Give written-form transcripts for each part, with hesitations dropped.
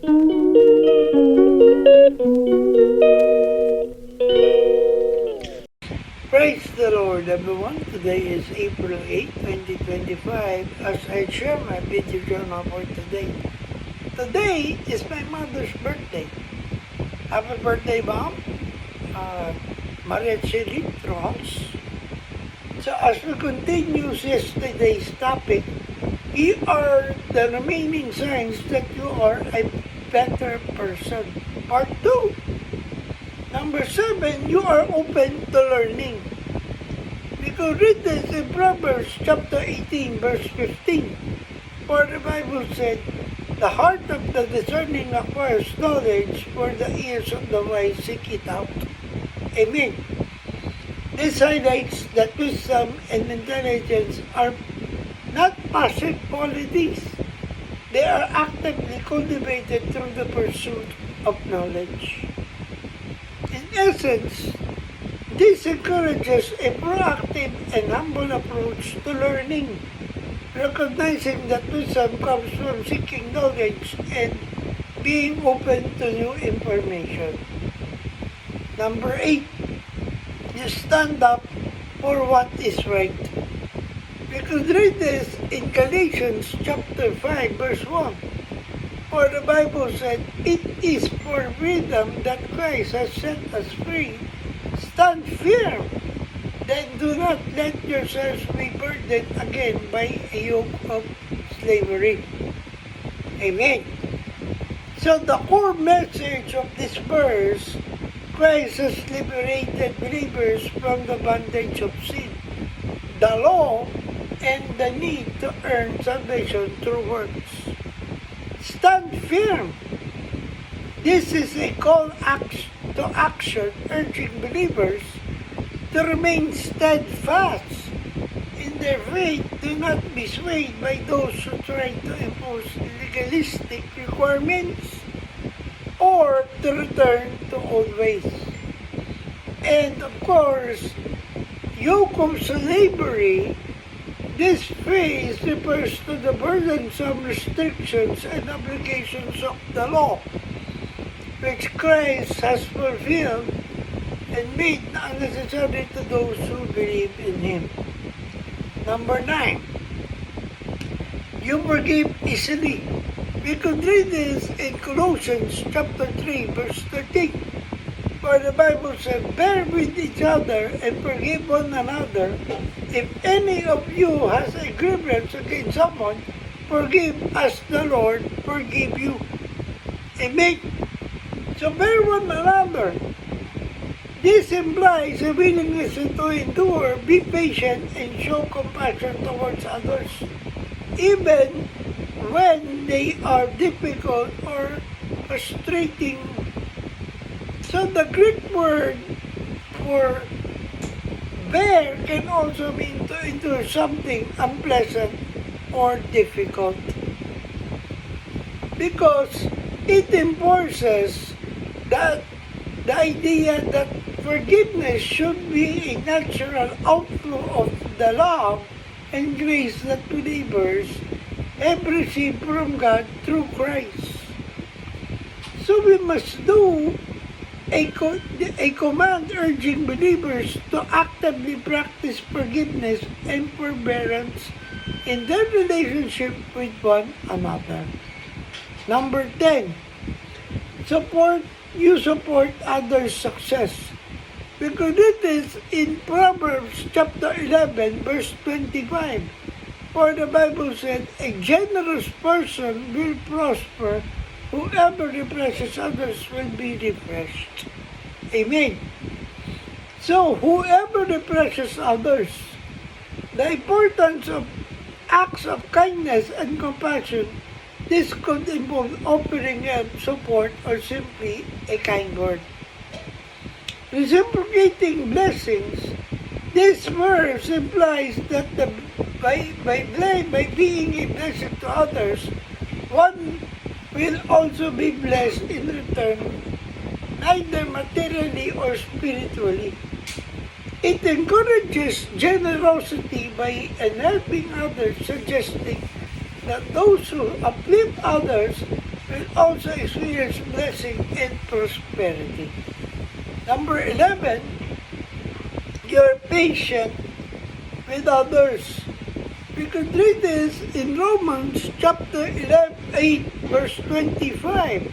Praise the Lord, everyone. Today is April 8, 2025, as I share my video journal for today. Today is my mother's birthday. Happy birthday, Mom. Maria Chili Trons. So as we continue yesterday's topic, here are the remaining signs that you are a better person. Part 2. Number 7, you are open to learning. We could read this in Proverbs chapter 18, verse 15. For the Bible said, the heart of the discerning acquires knowledge, for the ears of the wise seek it out. Amen. This highlights that wisdom and intelligence are not passive qualities. They are actively cultivated through the pursuit of knowledge. In essence, this encourages a proactive and humble approach to learning, recognizing that wisdom comes from seeking knowledge and being open to new information. Number 8, you stand up for what is right. We could read this in Galatians chapter 5, verse 1. For the Bible said, it is for freedom that Christ has set us free. Stand firm. Then do not let yourselves be burdened again by a yoke of slavery. Amen. So the core message of this verse, Christ has liberated believers from the bondage of sin, the law, and the need to earn salvation through works. Stand firm. This is a call to action urging believers to remain steadfast in their faith. Do not be swayed by those who try to impose legalistic requirements or to return to old ways. And of course, yoke of slavery. This phrase refers to the burdensome restrictions and obligations of the law, which Christ has fulfilled and made unnecessary to those who believe in Him. Number 9, you forgive easily. We could read this in Colossians chapter 3, verse 13. For the Bible said, bear with each other and forgive one another. If any of you has a grievance against someone, forgive as the Lord forgive you. Amen. So bear one another. This implies a willingness to endure, be patient, and show compassion towards others, even when they are difficult or frustrating. So the Greek word for bear can also mean to endure something unpleasant or difficult, because it enforces that the idea that forgiveness should be a natural outflow of the love and grace that believers have received from God through Christ. So we must do a command urging believers to actively practice forgiveness and forbearance in their relationship with one another. Number 10, you support others' success. We could read this in Proverbs chapter 11, verse 25. For the Bible said, a generous person will prosper. Whoever refreshes others will be refreshed. Amen. So, whoever refreshes others, the importance of acts of kindness and compassion, this could involve offering help, support, or simply a kind word. Reciprocating blessings, this verse implies that by being a blessing to others, one will also be blessed in return, neither materially or spiritually. It encourages generosity by helping others, suggesting that those who uplift others will also experience blessing and prosperity. Number 11, you're patient with others. We could read this in Romans chapter 8, verse 25.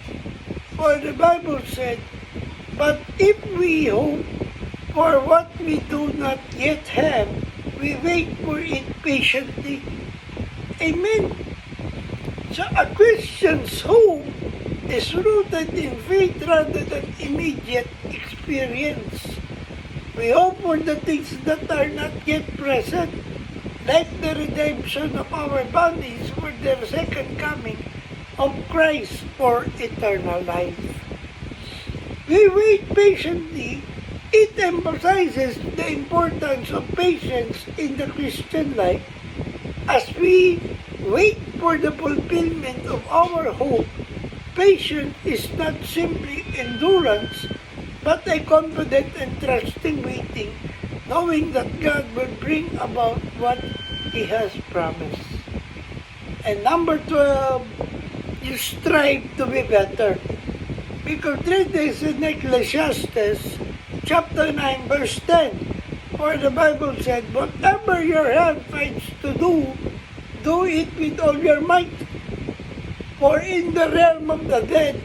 For the Bible said, "But if we hope for what we do not yet have, we wait for it patiently." Amen. So a Christian's hope is rooted in faith rather than immediate experience. We hope for the things that are not yet present, like the redemption of our bodies for the second coming of Christ for eternal life. We wait patiently. It emphasizes the importance of patience in the Christian life. As we wait for the fulfillment of our hope, patience is not simply endurance, but a confident and trusting waiting, knowing that God will bring about what He has promised. And number 12, you strive to be better. We could read this in Ecclesiastes chapter 9, verse 10. For the Bible said, "Whatever your hand finds to do, do it with all your might. For in the realm of the dead,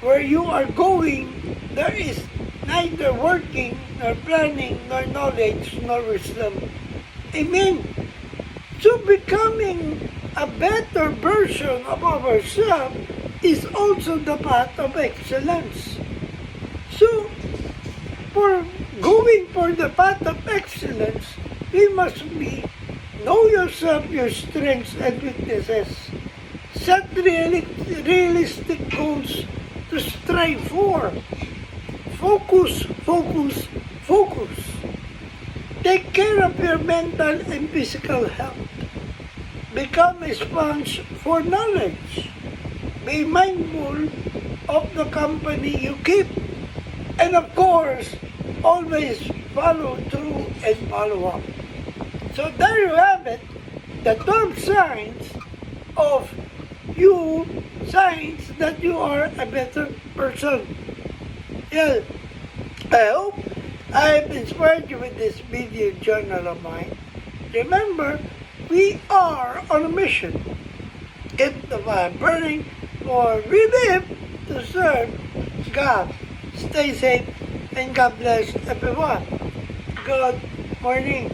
where you are going, there is neither working, nor planning, nor knowledge, nor wisdom." Amen. So becoming a better version of ourselves is also the path of excellence. So, for going for the path of excellence, we must know yourself, your strengths and weaknesses. Set realistic goals to strive for. Focus, focus, focus. Take care of your mental and physical health. Become a sponge for knowledge. Be mindful of the company you keep. And of course, always follow through and follow up. So there you have it, the 12 signs of you, signs that you are a better person. Yeah, I hope I have inspired you with this video journal of mine. Remember, we are on a mission. Keep the fire burning, for we live to serve God. Stay safe and God bless everyone. Good morning.